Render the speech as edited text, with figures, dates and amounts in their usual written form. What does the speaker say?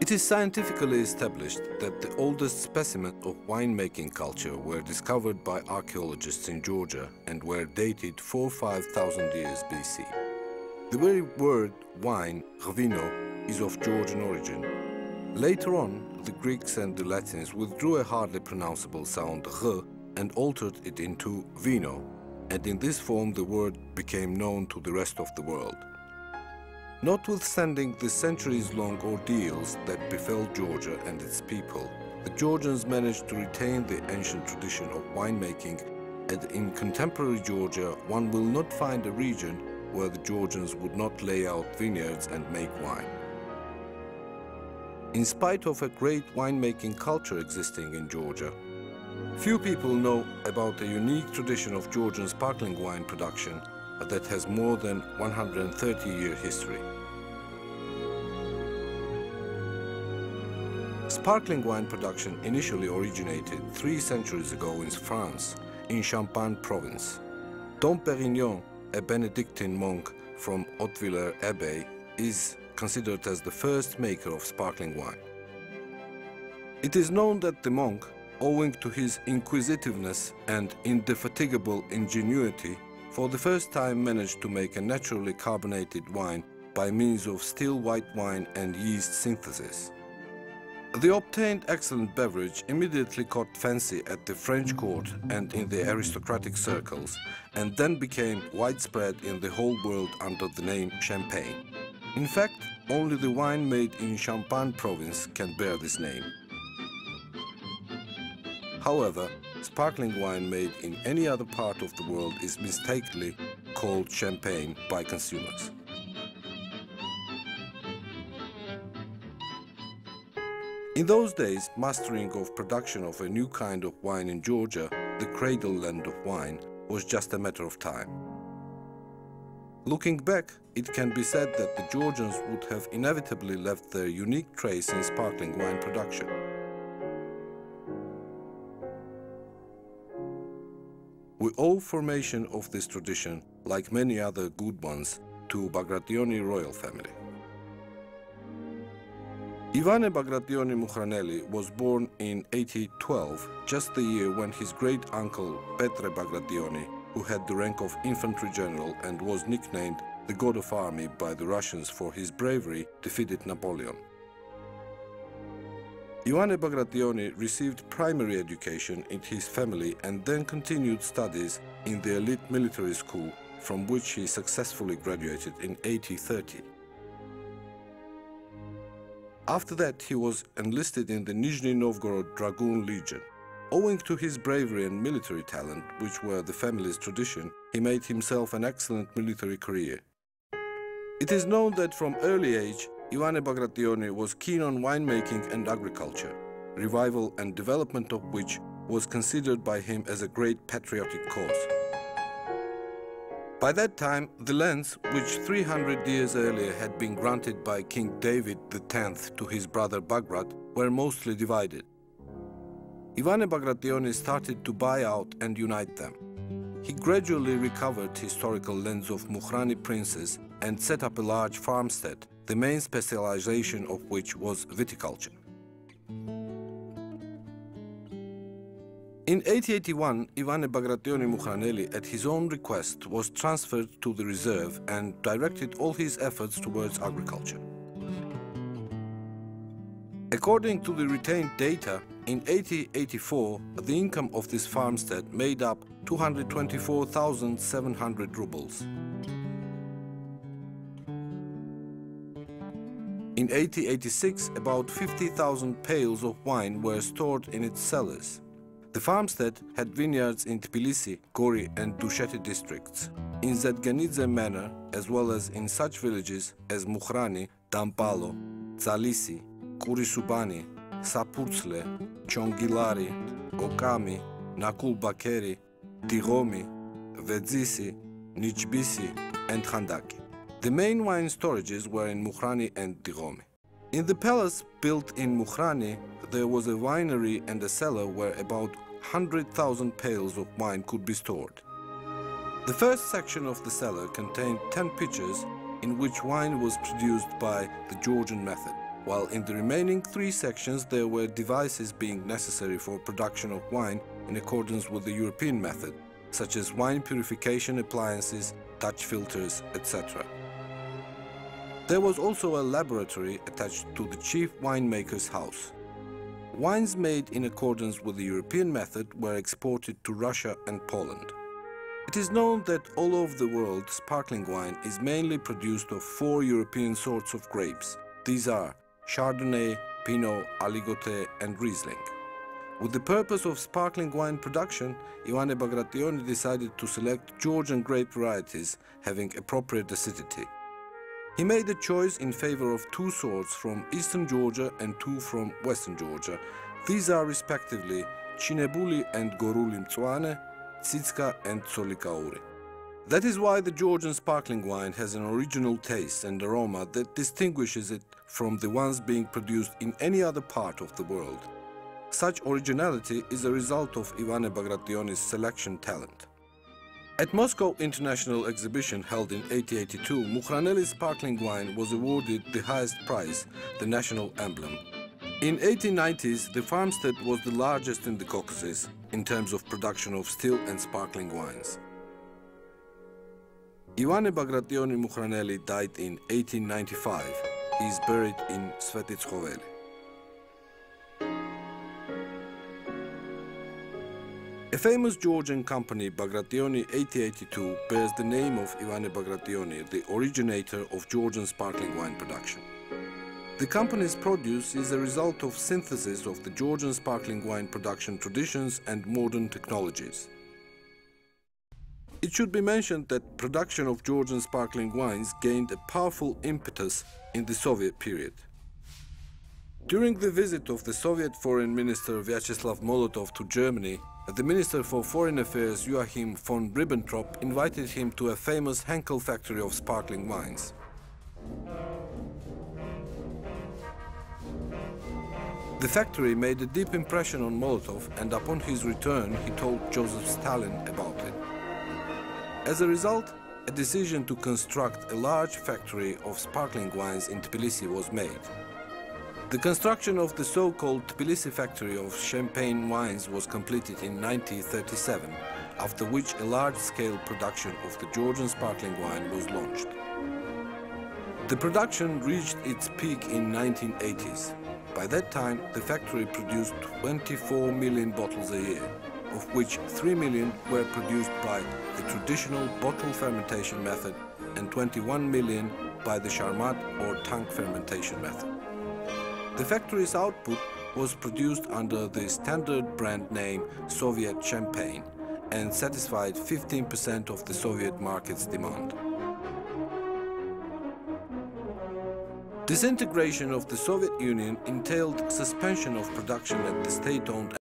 It is scientifically established that the oldest specimens of winemaking culture were discovered by archaeologists in Georgia and were dated 4,000–5,000 years BC. The very word wine, vino, is of Georgian origin. Later on, the Greeks and the Latins withdrew a hardly pronounceable sound r and altered it into vino, and in this form the word became known to the rest of the world. Notwithstanding the centuries-long ordeals that befell Georgia and its people, the Georgians managed to retain the ancient tradition of winemaking, and in contemporary Georgia one will not find a region where the Georgians would not lay out vineyards and make wine. In spite of a great winemaking culture existing in Georgia, few people know about the unique tradition of Georgian sparkling wine production that has more than 130-year history. Sparkling wine production initially originated 3 centuries ago in France, in Champagne province. Dom Pérignon, a Benedictine monk from Hautevillers Abbey, is considered as the first maker of sparkling wine. It is known that the monk, owing to his inquisitiveness and indefatigable ingenuity, for the first time managed to make a naturally carbonated wine by means of still white wine and yeast synthesis. The obtained excellent beverage immediately caught fancy at the French court and in the aristocratic circles, and then became widespread in the whole world under the name champagne. In fact, only the wine made in Champagne province can bear this name. However, sparkling wine made in any other part of the world is mistakenly called champagne by consumers. In those days, mastering of production of a new kind of wine in Georgia, the cradle land of wine, was just a matter of time. Looking back, it can be said that the Georgians would have inevitably left their unique trace in sparkling wine production. We owe formation of this tradition, like many other good ones, to Bagrationi royal family. Ivane Bagrationi Muhraneli was born in 1812, just the year when his great-uncle Petre Bagrationi, who had the rank of infantry general and was nicknamed the God of Army by the Russians for his bravery, defeated Napoleon. Ivane Bagrationi received primary education in his family and then continued studies in the elite military school, from which he successfully graduated in 1830. After that, he was enlisted in the Nizhny Novgorod Dragoon Legion. Owing to his bravery and military talent, which were the family's tradition, he made himself an excellent military career. It is known that from early age, Ivane Bagrationi was keen on winemaking and agriculture, revival and development of which was considered by him as a great patriotic cause. By that time, the lands, which 300 years earlier had been granted by King David X to his brother Bagrat, were mostly divided. Ivane Bagrationi started to buy out and unite them. He gradually recovered historical lands of Muhrani princes and set up a large farmstead, the main specialization of which was viticulture. In 1881, Ivane Bagrationi Muhraneli, at his own request, was transferred to the reserve and directed all his efforts towards agriculture. According to the retained data, in 1884, the income of this farmstead made up 224,700 rubles. In 1886, about 50,000 pails of wine were stored in its cellars. The farmstead had vineyards in Tbilisi, Gori and Dusheti districts, in Zedganidze manor, as well as in such villages as Muhrani, Dampalo, Zalisi, Kurisubani, Sapurtsle, Chongilari, Okami, Nakulbakeri, Tigomi, Vedzisi, Nichbisi and Khandaki. The main wine storages were in Muhrani and Tigomi. In the palace built in Muhrani, there was a winery and a cellar where about 100,000 pails of wine could be stored. The first section of the cellar contained 10 pitchers in which wine was produced by the Georgian method. while in the remaining 3 sections there were devices being necessary for production of wine in accordance with the European method, such as wine purification appliances, touch filters, etc. There was also a laboratory attached to the chief winemaker's house. Wines made in accordance with the European method were exported to Russia and Poland. It is known that all over the world sparkling wine is mainly produced of 4 European sorts of grapes. These are Chardonnay, Pinot, Aligoté and Riesling. With the purpose of sparkling wine production, Ioane Bagrationi decided to select Georgian grape varieties having appropriate acidity. He made a choice in favor of 2 sorts from eastern Georgia and 2 from western Georgia. These are respectively Chinebuli and Goruli Mtsoane, Tsitska and Tsolikauri. That is why the Georgian sparkling wine has an original taste and aroma that distinguishes it from the ones being produced in any other part of the world. Such originality is a result of Ioane Bagrationi's selection talent. At Moscow International Exhibition held in 1882, Mukhraneli's sparkling wine was awarded the highest prize, the national emblem. In 1890s, the farmstead was the largest in the Caucasus in terms of production of still and sparkling wines. Ioane Bagrationi Mukhraneli died in 1895. He is buried in Sveti Tshoveli. A famous Georgian company, Bagrationi 1882, bears the name of Ioane Bagrationi, the originator of Georgian sparkling wine production. The company's produce is a result of synthesis of the Georgian sparkling wine production traditions and modern technologies. It should be mentioned that production of Georgian sparkling wines gained a powerful impetus in the Soviet period. During the visit of the Soviet Foreign Minister Vyacheslav Molotov to Germany, the Minister for Foreign Affairs Joachim von Ribbentrop invited him to a famous Henkel factory of sparkling wines. The factory made a deep impression on Molotov, and upon his return he told Joseph Stalin about it. As a result, a decision to construct a large factory of sparkling wines in Tbilisi was made. The construction of the so-called Tbilisi factory of champagne wines was completed in 1937, after which a large-scale production of the Georgian sparkling wine was launched. The production reached its peak in 1980s. By that time, the factory produced 24 million bottles a year, of which 3 million were produced by the traditional bottle fermentation method and 21 million by the Charmat or tank fermentation method. The factory's output was produced under the standard brand name Soviet Champagne and satisfied 15% of the Soviet market's demand. Disintegration of the Soviet Union entailed suspension of production at the state-owned